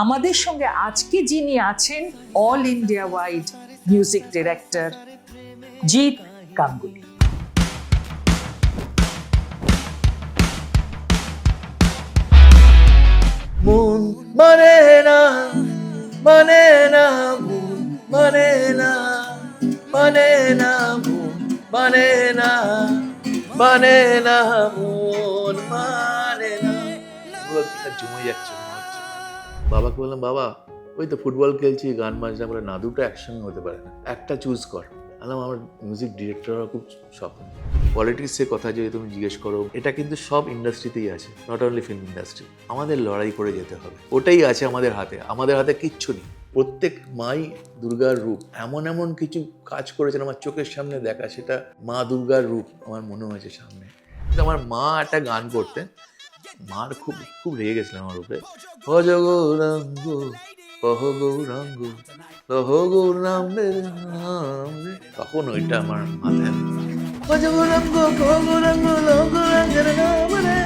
আমাদের সঙ্গে আজকে যিনি আছেন all India wide music director Jeet Ganguly. মন মানে না মানে না মন মানে না মানে না মন মানে না মানে না মন মানে না। পুরো জমে যাচ্ছে মনে হচ্ছে। বাবাকে বললাম, বাবা ওই তো ফুটবল খেলছি, গান বাজনা বলে না, দুটো একসঙ্গে হতে পারে না, একটা চুজ কর। বললাম আমার মিউজিক ডিরেক্টর হওয়ার খুব স্বপ্ন। পলিটিক্সের কথা যদি তুমি জিজ্ঞেস করো, এটা কিন্তু সব ইন্ডাস্ট্রিতেই আছে, নট অনলি ফিল্ম ইন্ডাস্ট্রি। আমাদের লড়াই করে যেতে হবে, ওটাই আছে আমাদের হাতে। আমাদের হাতে কিচ্ছু নেই। প্রত্যেক মাই দুর্গার রূপ, এমন এমন কিছু কাজ করেছেন আমার চোখের সামনে দেখা, সেটা মা দুর্গার রূপ আমার মনে হয়েছে সামনে। আমার মা একটা গান করতেন, মার খুব খুব রেগে গেছিলাম আমার উপরে। ভজ গৌরাঙ্গ কহ গৌরাঙ্গ লহ গৌরাঙ্গে নাম রে, তখন ওইটা আমার মাথায় ভজ গৌরাঙ্গ কহ গৌরাঙ্গ লহ গৌরাঙ্গের নাম রে।